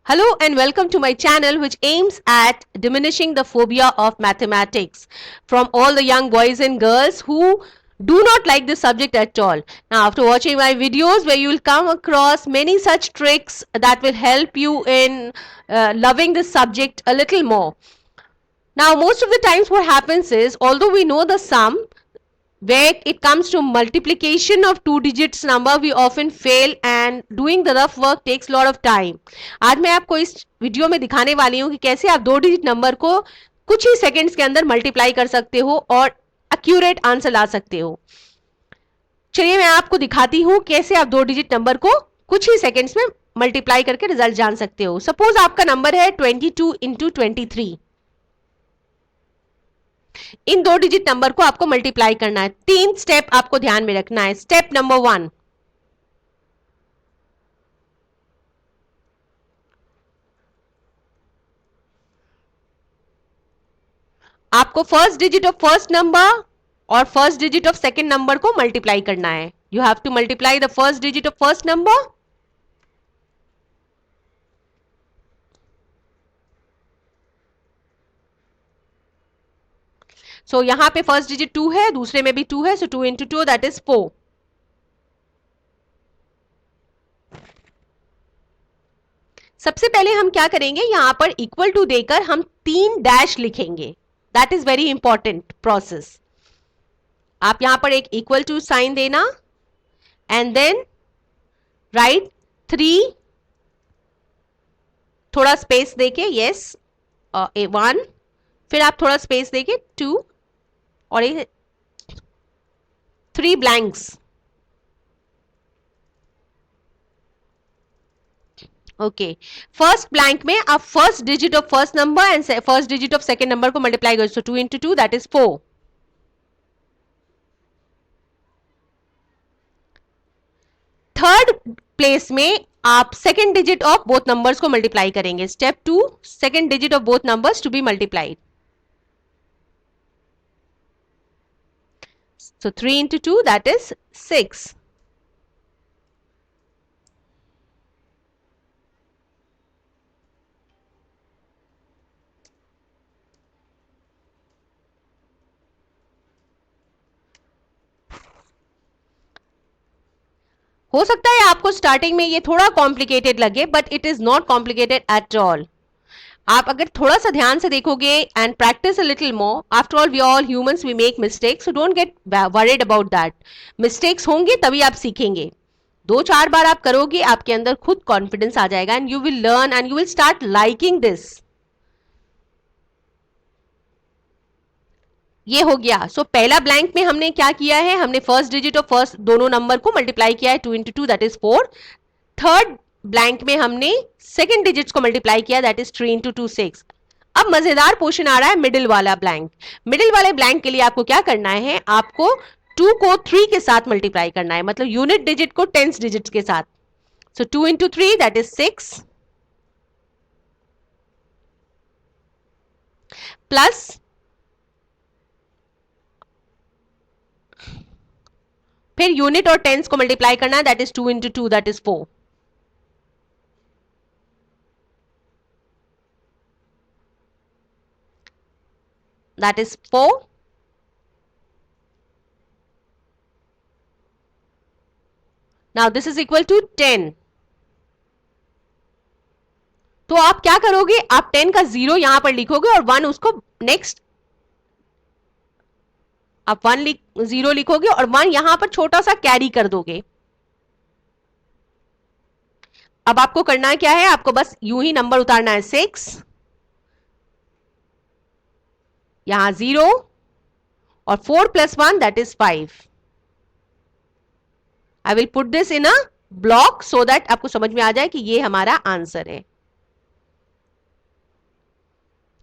Hello and welcome to my channel which aims at diminishing the phobia of mathematics from all the young boys and girls who do not like this subject at all. Now after watching my videos where you will come across many such tricks that will help you in loving this subject a little more. Now most of the times what happens is although we know the sum, where it comes to multiplication of two digits number we often fail and doing the rough work takes lot of time. आज मैं आपको इस video में दिखाने वाली हूँ कि कैसे आप दो डिजिट नंबर को कुछ ही सेकंड्स के अंदर मल्टीप्लाई कर सकते हो और एक्यूरेट आंसर ला सकते हो। चलिए मैं आपको दिखाती हूँ कैसे आप दो डिजिट नंबर को कुछ ही सेकंड्स में मल्टीप्लाई करके रिजल्ट जान सकते हो। सपोज आपका नंबर है 22 इंटू 23। इन दो डिजिट नंबर को आपको मल्टीप्लाई करना है। तीन स्टेप आपको ध्यान में रखना है। स्टेप नंबर 1, आपको first digit of first number और first digit of second number को मल्टीप्लाई करना है। You have to multiply the first digit of first number so यहां पे फर्स्ट डिजिट 2 है, दूसरे में भी 2 है, सो 2 इंटू 2 दैट इज 4। सबसे पहले हम क्या करेंगे, यहां पर इक्वल टू देकर हम 3 डैश लिखेंगे। That is very important process. आप यहां पर एक इक्वल टू साइन देना एंड देन राइट 3, थोड़ा स्पेस देके यस 1, फिर आप थोड़ा स्पेस देके 2 और 3 ब्लैंक्स। ओके, फर्स्ट ब्लैंक में आप first digit of first number and first digit of second number को मल्टीप्लाई करो। So 2 into 2 that is 4। Third place में आप second digit of both numbers को मल्टीप्लाई करेंगे। Step 2, second digit of both numbers to be multiplied. So 3 into 2 that is 6. हो सकता है आपको स्टार्टिंग में ये थोड़ा कॉम्प्लिकेटेड लगे but it is not complicated at all. आप अगर थोड़ा सा ध्यान से देखोगे and practice a little more, after all we all humans we make mistakes, so don't get worried about that. Mistakes होंगे तभी आप सीखेंगे। 2-4 बार आप करोगे आपके अंदर खुद कॉन्फिडेंस आ जाएगा and you will learn and you will start liking this. ये हो गया। सो पहला ब्लैंक में हमने क्या किया है, हमने फर्स्ट डिजिट और फर्स्ट दोनों नंबर को मल्टीप्लाई किया है। 2 into 2 that is 4। Third blank में हमने सेकेंड डिजिट्स को मल्टीप्लाई किया, दैट इज 3 इंटू 2 6। अब मजेदार पोर्शन आ रहा है मिडिल वाला ब्लैंक। मिडिल वाले ब्लैंक के लिए आपको क्या करना है, आपको 2 को 3 के साथ मल्टीप्लाई करना है, मतलब यूनिट डिजिट को टेंस डिजिट के साथ। So 2 into 3 that is 6 plus फिर यूनिट और टेंस को मल्टीप्लाई करना है, that is 2 into 2 that is 4। That is 4। Now this is equal to 10। तो आप क्या करोगे, आप 10 का 0 यहां पर लिखोगे और 1 उसको नेक्स्ट, आप 0 लिखोगे और 1 यहां पर छोटा सा कैरी कर दोगे। अब आपको करना क्या है, आपको बस यूं ही नंबर उतारना है 6, यहां 0 और 4 plus 1 that is 5। I will put this in a block so that आपको समझ में आ जाए कि ये हमारा आंसर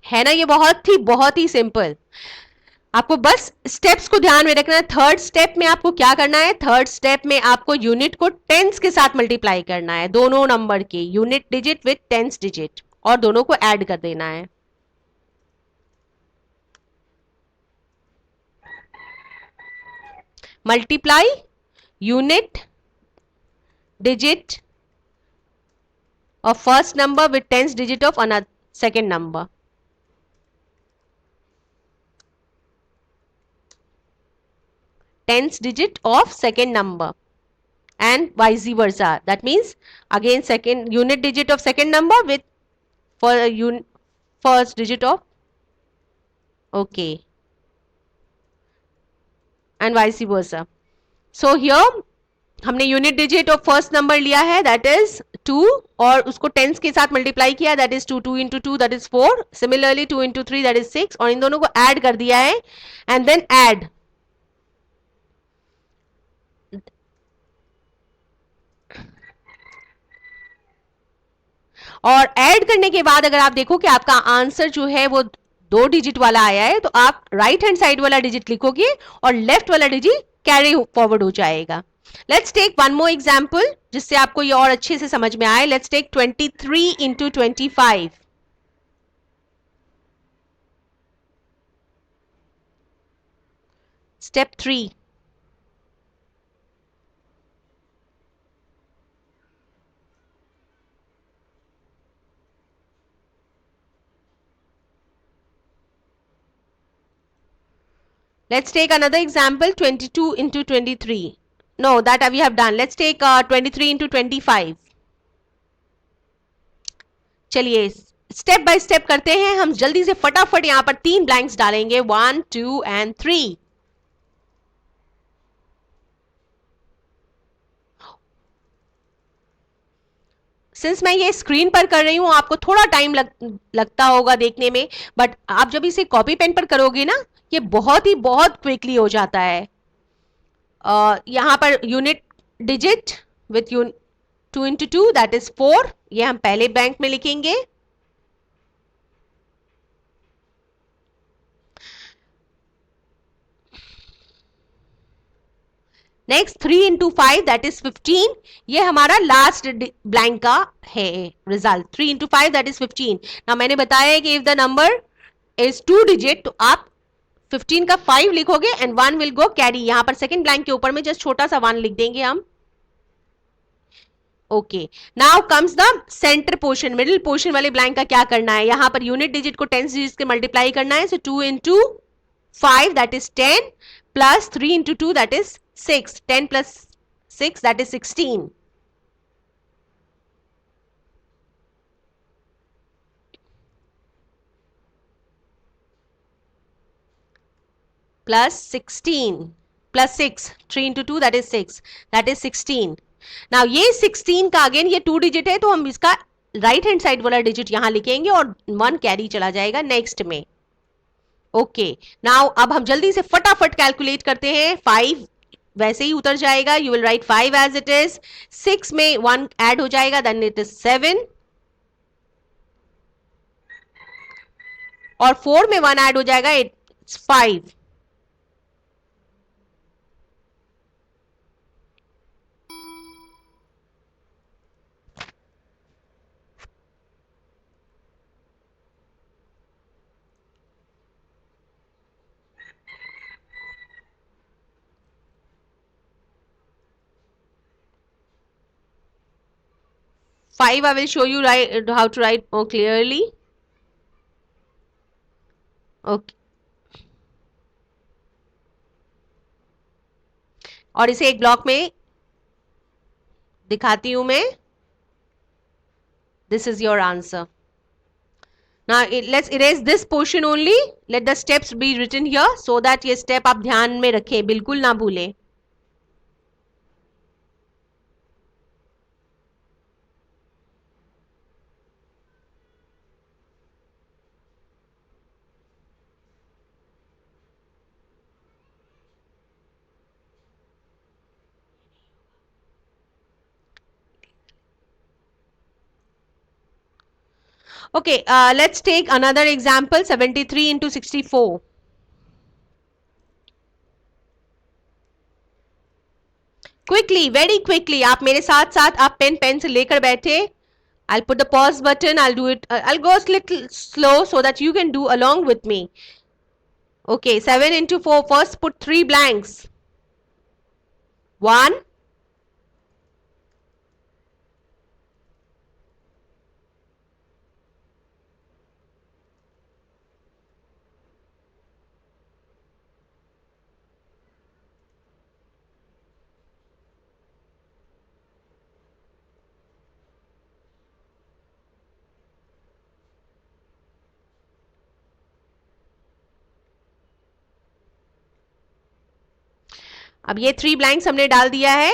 है ना। ये बहुत ही सिंपल। आपको बस स्टेप्स को ध्यान में रखना है। थर्ड स्टेप में आपको क्या करना है, थर्ड स्टेप में आपको यूनिट को टेंस के साथ मल्टीप्लाई करना है, दोनों नंबर के unit digit with tens digit, और दोनों को ऐड कर देना है। Multiply unit digit of first number with tens digit of another second number. Tens digit of second number and vice versa. That means again second unit digit of second number with for first digit of, okay, and vice versa. So here हमने unit digit of first number लिया है that is 2 और उसको tense के साथ multiply किया that is 2, 2 into 2 that is 4, similarly 2 into 3 that is 6 और इन दोनों को ऐड कर दिया है एंड देन ऐड, और ऐड करने के बाद अगर आप देखो कि आपका आंसर जो है वो 2 डिजिट वाला आया है तो आप राइट हैंड साइड वाला डिजिट लिखोगे और लेफ्ट वाला डिजिट कैरी फॉरवर्ड हो जाएगा. Let's take one more example जिससे आपको ये और अच्छे से समझ में आए. Let's take 23 into 25. Step 3. Let's take another example, 22 into 23. No, that we have done. Let's take 23 into 25. चलिए स्टेप बाय स्टेप करते हैं हम जल्दी से, फटाफट यहां पर 3 ब्लैंक्स डालेंगे 1, 2 and 3. सिंस मैं ये स्क्रीन पर कर रही हूं आपको थोड़ा टाइम लगता होगा देखने में, बट आप जब इसे कॉपी पेन पर करोगे ना ये बहुत क्विकली हो जाता है. यहां per unit digit with 2 into 2 that is 4, ये हम पहले बैंक में लिखेंगे. नेक्स्ट 3 इंटू 5 दैट इज 15, ये हमारा लास्ट ब्लैंक का है रिजल्ट. 3 into 5 that is 15. ना मैंने बताया है कि if the number is 2 digit तो आप 15 का 5 लिखोगे एंड 1 विल गो कैरी. यहां पर सेकंड ब्लैंक के ऊपर में जस्ट छोटा सा 1 लिख देंगे हम. Okay, now comes the centre portion, middle portion वाले ब्लैंक का क्या करना है. यहां पर यूनिट डिजिट को टेंस डिजिट के मल्टीप्लाई करना है. सो 2 into 5 that is 10 plus 3 into 2 that is 6. 10 plus 6 that is 16. Plus 16 plus 6, 3 into 2 that is 6, that is 16. Now ये 16 का अगेन ये 2 डिजिट है तो हम इसका राइट हैंड साइड वाला डिजिट यहां लिखेंगे और 1 कैरी चला जाएगा नेक्स्ट में. ओके, नाउ अब हम जल्दी से फटाफट कैलकुलेट करते हैं. 5 वैसे ही उतर जाएगा, you will write 5 as it is. 6 में 1 ऐड हो जाएगा देन इट इज 7 और 4 में 1 ऐड हो जाएगा it's 5. Five, I will show you how to write more clearly. Okay. और इसे एक ब्लॉक में दिखाती हूं मैं. This is your answer. Now let's erase this portion only. Let the steps be written here so that ये step आप ध्यान में रखें, बिल्कुल ना भूलें. Okay, let's take another example, 73 into 64. Quickly, very quickly, आप मेरे साथ साथ आप पेन पेंसिल लेकर बैठे. I'll put the pause button. I'll do it. I'll go a little slow so that you can do along with me. Okay, 7 into 4. First put 3 blanks. 1, अब ये 3 blanks हमने डाल दिया है।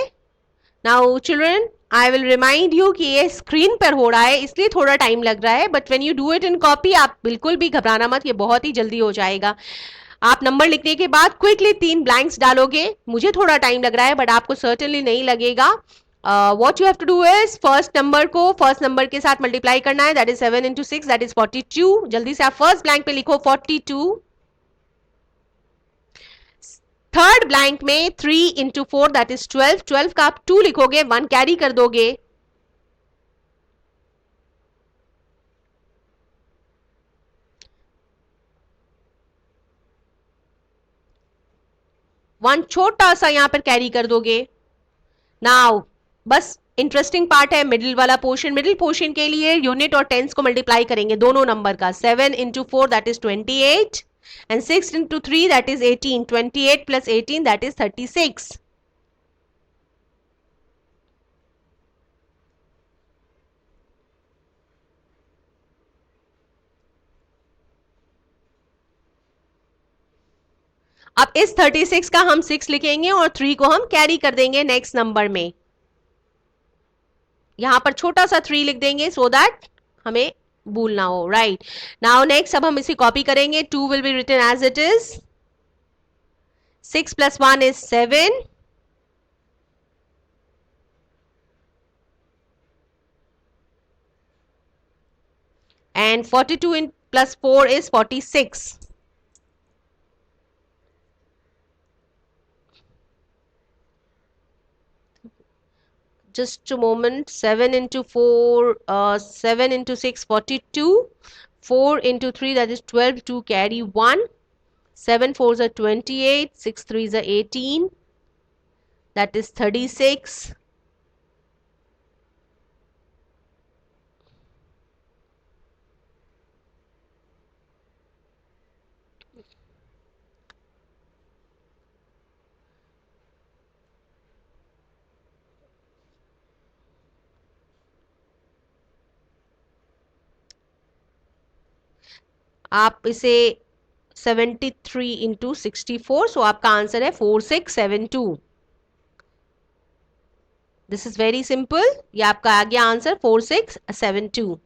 Now children, I will remind you कि ये screen पर हो रहा है इसलिए थोड़ा टाइम लग रहा है, but when you do it in copy आप बिल्कुल भी घबराना मत, ये बहुत ही जल्दी हो जाएगा। आप नंबर लिखने के बाद क्विकली 3 ब्लैंक्स डालोगे। मुझे थोड़ा टाइम लग रहा है बट आपको सर्टेनली नहीं लगेगा। What you have to do is first number को फर्स्ट नंबर के साथ मल्टीप्लाई करना है, that is 7 into 6, that is 42। जल्दी से आप फर्स्ट ब्लैंक पे लिखो 42। थर्ड ब्लैंक में 3 इंटू 4 दैट इज 12, 12 का आप 2 लिखोगे, 1 कैरी कर दोगे। वन छोटा सा यहां पर कैरी कर दोगे। नाउ बस इंटरेस्टिंग पार्ट है मिडिल वाला पोर्शन। मिडिल पोर्शन के लिए यूनिट और टेंस को मल्टीप्लाई करेंगे दोनों नंबर का। 7 into 4 that is 28 and 6 into 3 that is 18। 28 plus 18 that is 36। अब इस 36 का हम 6 लिखेंगे और 3 को हम कैरी कर देंगे नेक्स्ट नंबर में। यहां पर छोटा सा 3 लिख देंगे सो दैट हमें भूल ना हो। राइट नाउ नेक्स्ट अब हम इसे कॉपी करेंगे। 2 will be written as it is. 6 plus 1 is 7 and 42 in plus 4 is 46. Just a moment. 7 into 4, 7 into 6, 42. 4 into 3, that is 12. 2 carry 1. 7 4s are 28. 6 3s are 18. That is 36. आप इसे 73 into 64, सो आपका answer है 4672। This is very simple. ये आपका आ गया answer 4672।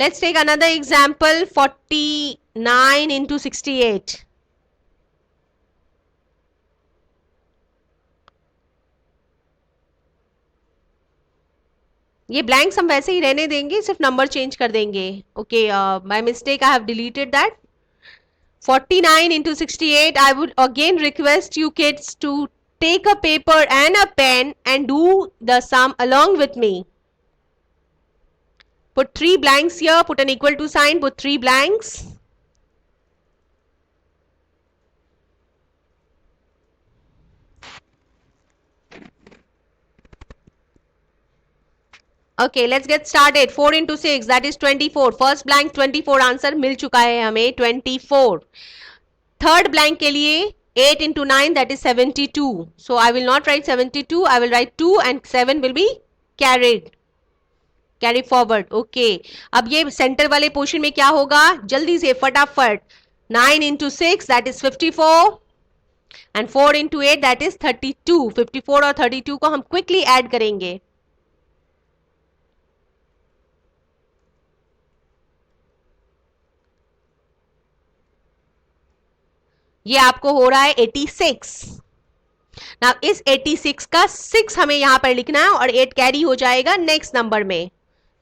Let's take another example. 49 into 68. ये blanks हम वैसे ही रहने देंगे, सिर्फ नंबर चेंज कर देंगे। Okay, my mistake, I have deleted that. 49 into 68. I would again request you kids to take a paper and a pen and do the sum along with me. Put 3 blanks here, put an equal to sign, put 3 blanks. Okay, let's get started. 4 into 6, that is 24. First blank 24 answer मिल चुका है हमें 24. Third blank के लिए 8 into 9, that is 72. So I will not write 72, I will write 2 and 7 will be carry forward. Okay, अब ये centre वाले portion में क्या होगा, जल्दी से फटाफट। 9 into 6, that is 54 and 4 into 8, that is 32. 54 और 32 को हम क्विकली ऐड करेंगे। ये आपको हो रहा है 86। ना इस 86 का 6 हमें यहां पर लिखना है और 8 कैरी हो जाएगा नेक्स्ट नंबर में।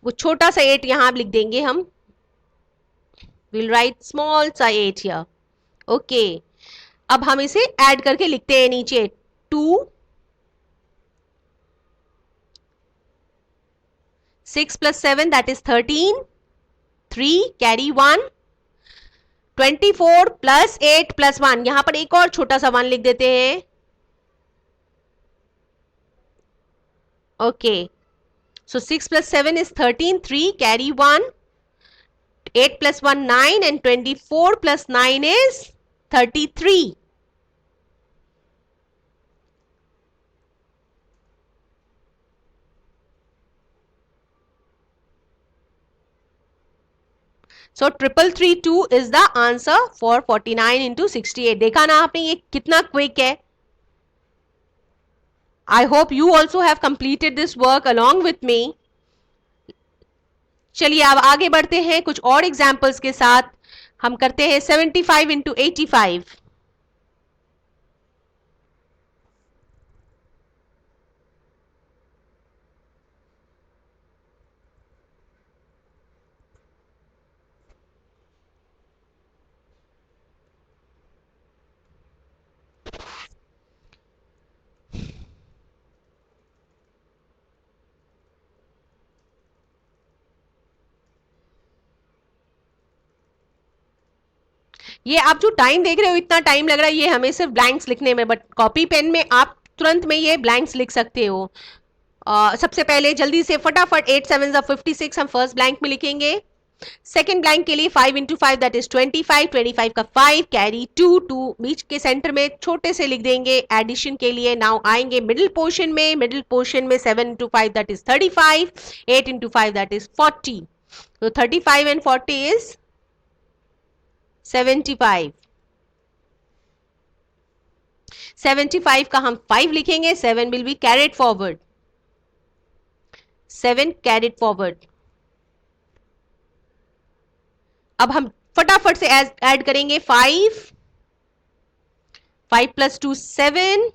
वो छोटा सा 8 यहां लिख देंगे हम। विल राइट स्मॉल सा 8 हियर। ओके, अब हम इसे ऐड करके लिखते हैं नीचे। 2 6 plus 7 that is 13। 3 carry 1। 24 plus 8 plus 1, यहां पर एक और छोटा सा 1 लिख देते हैं। Okay, so 6 plus 7 is 13। 3 carry 1। 8 plus 1 9 and 24 plus 9 is 33। So 3332 is the answer for 49 into 68. देखा ना आपने ये कितना क्विक है. I hope you also have completed this work along with me. चलिए अब आगे बढ़ते हैं कुछ और एग्जाम्पल्स के साथ. हम करते हैं 75 into 85. ये आप जो टाइम देख रहे हो इतना टाइम लग रहा है ये हमें सिर्फ ब्लैंक्स लिखने में, बट कॉपी पेन में आप तुरंत में ये ब्लैंक्स लिख सकते हो. सबसे पहले जल्दी से फटाफट 8 7 56 हम फर्स्ट ब्लैंक में लिखेंगे. सेकेंड ब्लैंक के लिए 5 इंटू 5 दैट इज 25. 25 का 5 कैरी 2 2 बीच के सेंटर में छोटे से लिख देंगे. एडिशन के लिए नाउ आएंगे मिडिल पोर्शन में. मिडिल पोर्शन में 7 into 5 that is 35. 8 into 5 that is 40. तो 35 एंड 40 इज 75. 75 का हम 5 लिखेंगे. 7 will be carried forward. 7 carried forward. अब हम फटाफट से ऐड करेंगे 5 प्लस 2 7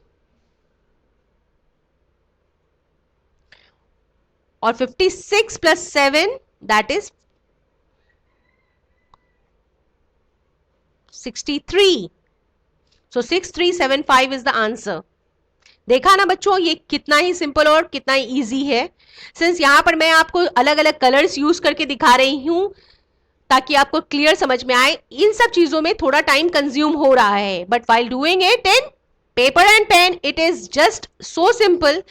और 56 plus 7 that is 63. So 6375 is the answer. देखा ना बच्चों ये कितना ही सिंपल और कितना ही इजी है. सिंस यहां पर मैं आपको अलग अलग कलर्स यूज करके दिखा रही हूं ताकि आपको क्लियर समझ में आए. इन सब चीजों में थोड़ा टाइम कंज्यूम हो रहा है, but while doing it in paper and pen it is just so simple.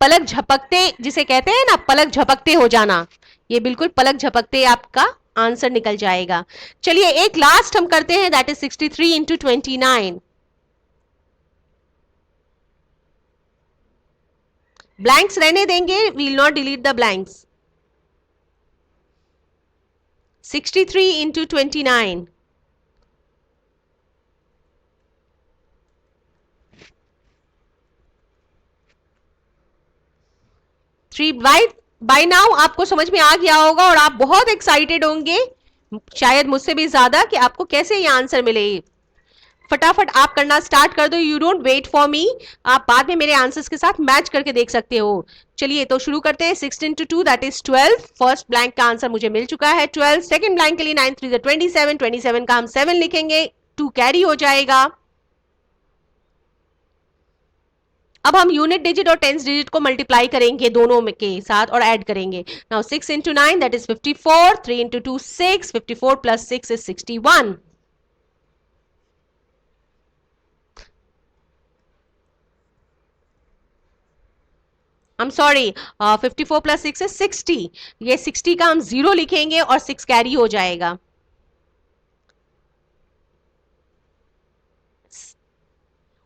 पलक झपकते जिसे कहते हैं ना, पलक झपकते हो जाना, ये बिल्कुल पलक झपकते आपका आंसर निकल जाएगा. चलिए एक लास्ट हम करते हैं दैट इज 63 इंटू 29. ब्लैंक्स रहने देंगे, we will not delete the blanks. 63 into 29. By now आपको समझ में आ गया होगा और आप बहुत एक्साइटेड होंगे शायद मुझसे भी ज्यादा कि आपको कैसे ये आंसर मिले. फटाफट आप करना स्टार्ट कर दो. You don't wait for me. आप बाद में मेरे आंसर्स के साथ मैच करके देख सकते हो. चलिए तो शुरू करते हैं. 6 into 2 that is 12. First blank का आंसर मुझे मिल चुका है 12. सेकंड ब्लैंक के लिए 9 3 27. 27 का हम 7 लिखेंगे. 2 कैरी हो जाएगा. अब हम यूनिट डिजिट और टेंस डिजिट को मल्टीप्लाई करेंगे दोनों में के साथ और ऐड करेंगे. Now 6 into 9 that is 54. 3 into 2 6. 54 plus 6 is 61. I'm sorry, 54 plus 6 is 60. ये 60 का हम 0 लिखेंगे और 6 कैरी हो जाएगा.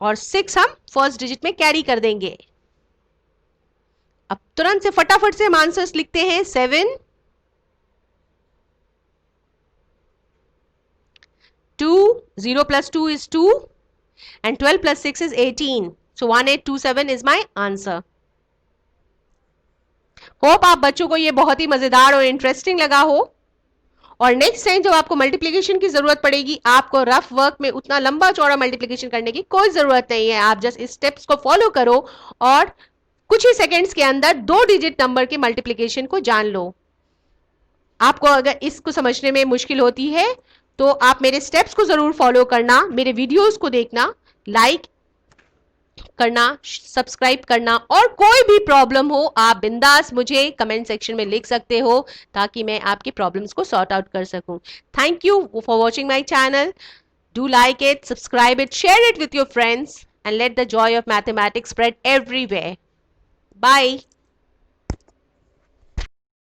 और 6 हम फर्स्ट डिजिट में कैरी कर देंगे. अब तुरंत से फटाफट से हम आंसर्स लिखते हैं. 7 2 0 plus 2 is 2 and 12 plus 6 is 18. So 1827 is my answer. Hope आप बच्चों को ये बहुत ही मजेदार और इंटरेस्टिंग लगा हो. और नेक्स्ट टाइम जब आपको मल्टीप्लिकेशन की जरूरत पड़ेगी आपको रफ वर्क में उतना लंबा चौड़ा मल्टीप्लिकेशन करने की कोई जरूरत नहीं है. आप जस्ट इस स्टेप्स को फॉलो करो और कुछ ही सेकेंड्स के अंदर 2 डिजिट नंबर के मल्टीप्लिकेशन को जान लो. आपको अगर इसको समझने में मुश्किल होती है तो आप मेरे स्टेप्स को जरूर फॉलो करना, मेरे वीडियोस को देखना, लाइक करना, सब्सक्राइब करना, और कोई भी प्रॉब्लम हो आप बिंदास मुझे कमेंट सेक्शन में लिख सकते हो ताकि मैं आपकी प्रॉब्लम्स को सॉर्ट आउट कर सकूं. Thank you for watching my channel. Do like it, subscribe it, share it with your friends and let the joy of mathematics spread everywhere. Bye.